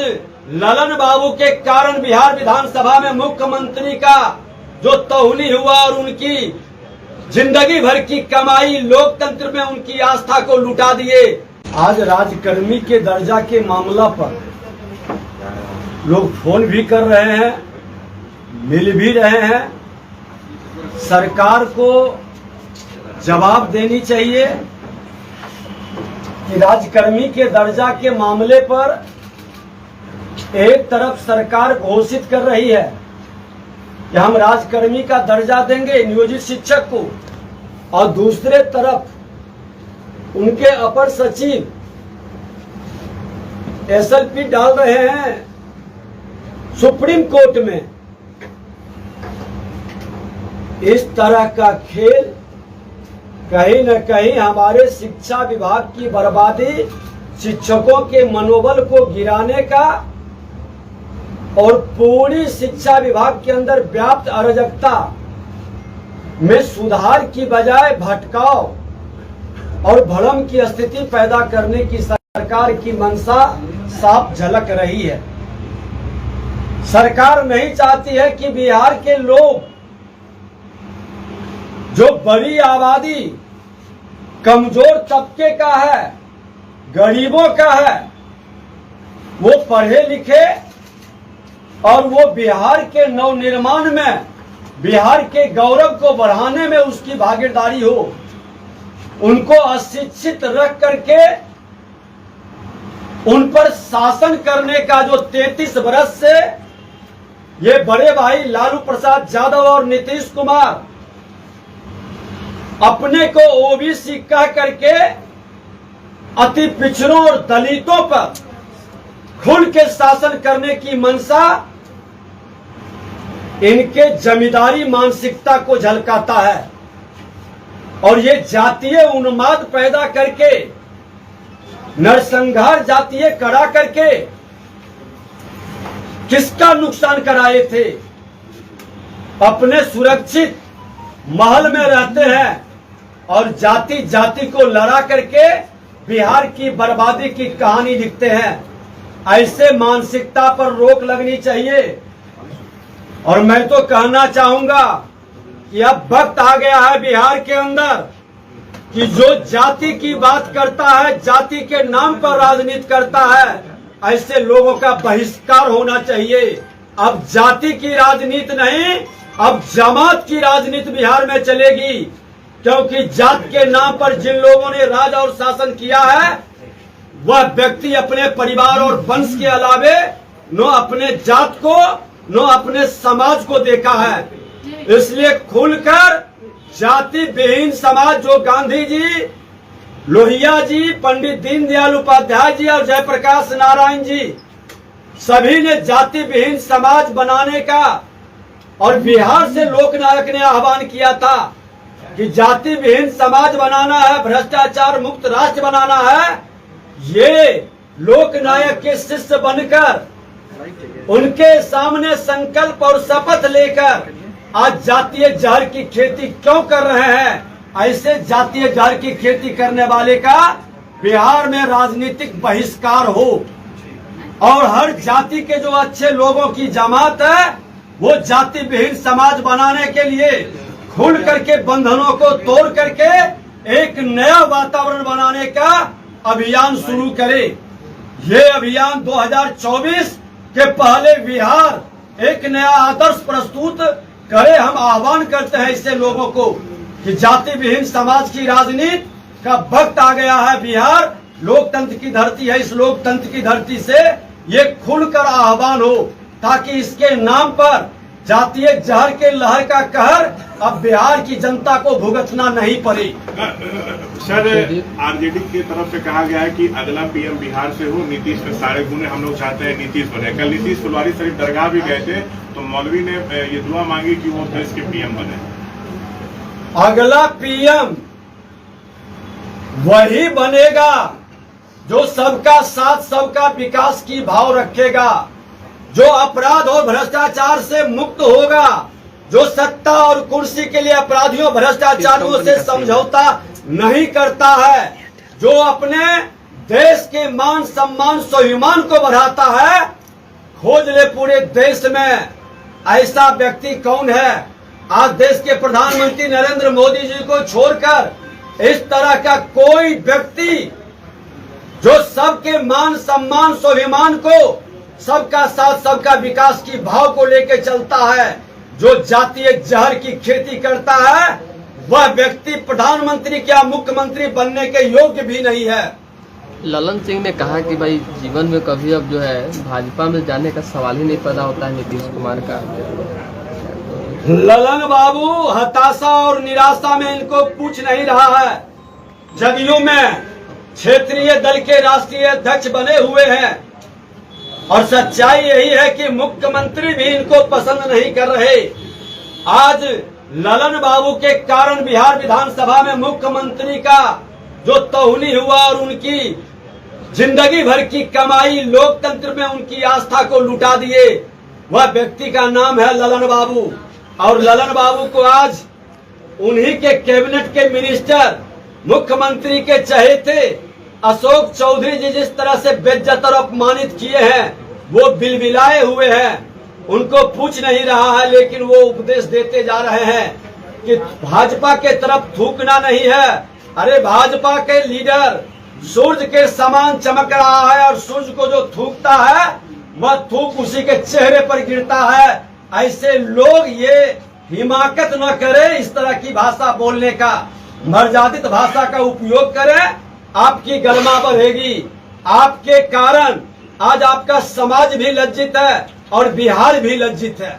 आज ललन बाबू के कारण बिहार विधानसभा में मुख्यमंत्री का जो तौहनी हुआ और उनकी जिंदगी भर की कमाई लोकतंत्र में उनकी आस्था को लुटा दिए। आज राजकर्मी के दर्जा के मामला पर लोग फोन भी कर रहे हैं, मिल भी रहे हैं। सरकार को जवाब देनी चाहिए कि राजकर्मी के दर्जा के मामले पर एक तरफ सरकार घोषित कर रही है कि हम राजकर्मी का दर्जा देंगे नियोजित शिक्षक को, और दूसरे तरफ उनके अपर सचिव एसएलपी डाल रहे हैं सुप्रीम कोर्ट में। इस तरह का खेल कहीं न कहीं हमारे शिक्षा विभाग की बर्बादी, शिक्षकों के मनोबल को गिराने का और पूरी शिक्षा विभाग के अंदर व्याप्त अराजकता में सुधार की बजाय भटकाव और भ्रम की स्थिति पैदा करने की सरकार की मंशा साफ झलक रही है। सरकार नहीं चाहती है कि बिहार के लोग, जो बड़ी आबादी कमजोर तबके का है, गरीबों का है, वो पढ़े लिखे और वो बिहार के नवनिर्माण में, बिहार के गौरव को बढ़ाने में उसकी भागीदारी हो। उनको अशिक्षित रख करके उन पर शासन करने का जो 33 वर्ष से ये बड़े भाई लालू प्रसाद यादव और नीतीश कुमार अपने को ओबीसी कह करके अति पिछड़ों और दलितों पर खुल के शासन करने की मंशा इनके जमींदारी मानसिकता को झलकाता है। और ये जातीय उन्माद पैदा करके, नरसंहार जातीय करा करके किसका नुकसान कराए थे? अपने सुरक्षित महल में रहते हैं और जाति जाति को लड़ा करके बिहार की बर्बादी की कहानी लिखते हैं। ऐसे मानसिकता पर रोक लगनी चाहिए। और मैं तो कहना चाहूंगा कि अब वक्त आ गया है बिहार के अंदर कि जो जाति की बात करता है, जाति के नाम पर राजनीति करता है, ऐसे लोगों का बहिष्कार होना चाहिए। अब जाति की राजनीति नहीं, अब जमात की राजनीति बिहार में चलेगी, क्योंकि जात के नाम पर जिन लोगों ने राज और शासन किया है वह व्यक्ति अपने परिवार और वंश के अलावे न अपने जात को न अपने समाज को देखा है। इसलिए खुलकर जाति विहीन समाज, जो गांधी जी, लोहिया जी, पंडित दीनदयाल उपाध्याय जी और जयप्रकाश नारायण जी सभी ने जाति विहीन समाज बनाने का, और बिहार से लोकनायक ने आह्वान किया था कि जाति विहीन समाज बनाना है, भ्रष्टाचार मुक्त राष्ट्र बनाना है। ये लोकनायक के शिष्य बनकर उनके सामने संकल्प और शपथ लेकर आज जातीय जहर की खेती क्यों कर रहे हैं? ऐसे जातीय जहर की खेती करने वाले का बिहार में राजनीतिक बहिष्कार हो, और हर जाति के जो अच्छे लोगों की जमात है वो जाति विहीन समाज बनाने के लिए खुल करके बंधनों को तोड़ करके एक नया वातावरण बनाने का अभियान शुरू करे। ये अभियान 2024 के पहले बिहार एक नया आदर्श प्रस्तुत करे। हम आह्वान करते हैं इससे लोगों को कि जाति विहीन समाज की राजनीति का वक्त आ गया है। बिहार लोकतंत्र की धरती है, इस लोकतंत्र की धरती से ये खुलकर आह्वान हो, ताकि इसके नाम पर जातीय जहर के लहर का कहर अब बिहार की जनता को भुगतना नहीं पड़े। सर, आरजेडी की तरफ से कहा गया है कि अगला पीएम बिहार से हो, नीतीश में सारे गुण हम लोग चाहते हैं नीतीश बने। कल नीतीश फुलवारी शरीफ दरगाह भी गए थे, तो मौलवी ने ये दुआ मांगी कि वो देश के पीएम बने। अगला पीएम वही बनेगा जो सबका साथ, सबका विकास की भाव रखेगा, जो अपराध और भ्रष्टाचार से मुक्त होगा, जो सत्ता और कुर्सी के लिए अपराधियों भ्रष्टाचारियों से समझौता नहीं करता है, जो अपने देश के मान सम्मान स्वाभिमान को बढ़ाता है, खोज ले पूरे देश में ऐसा व्यक्ति कौन है। आज देश के प्रधानमंत्री नरेंद्र मोदी जी को छोड़कर इस तरह का कोई व्यक्ति जो सबके मान सम्मान स्वाभिमान को, सबका साथ सबका विकास की भाव को लेकर चलता है, जो जातीय जहर की खेती करता है, वह व्यक्ति प्रधानमंत्री क्या मुख्यमंत्री बनने के योग्य भी नहीं है। ललन सिंह ने कहा कि भाई जीवन में कभी अब जो है भाजपा में जाने का सवाल ही नहीं पैदा होता है नीतीश कुमार का। ललन बाबू हताशा और निराशा में इनको पूछ नहीं रहा है। जदयू में क्षेत्रीय दल के राष्ट्रीय अध्यक्ष बने हुए हैं और सच्चाई यही है कि मुख्यमंत्री भी इनको पसंद नहीं कर रहे। आज ललन बाबू के कारण बिहार विधानसभा में मुख्यमंत्री का जो तौहनी हुआ और उनकी जिंदगी भर की कमाई लोकतंत्र में उनकी आस्था को लुटा दिए, वह व्यक्ति का नाम है ललन बाबू। और ललन बाबू को आज उन्हीं के कैबिनेट के मिनिस्टर, मुख्यमंत्री के चहेते अशोक चौधरी जी जिस तरह से बेइज्जत और अपमानित किए हैं, वो बिलबिलाए हुए हैं। उनको पूछ नहीं रहा है, लेकिन वो उपदेश देते जा रहे हैं कि भाजपा के तरफ थूकना नहीं है। अरे भाजपा के लीडर सूरज के समान चमक रहा है और सूरज को जो थूकता है वह थूक उसी के चेहरे पर गिरता है। ऐसे लोग ये हिमाकत न करें इस तरह की भाषा बोलने का, मर्यादित भाषा का उपयोग करें, आपकी गरिमा बढ़ेगी। आपके कारण आज आपका समाज भी लज्जित है और बिहार भी लज्जित है।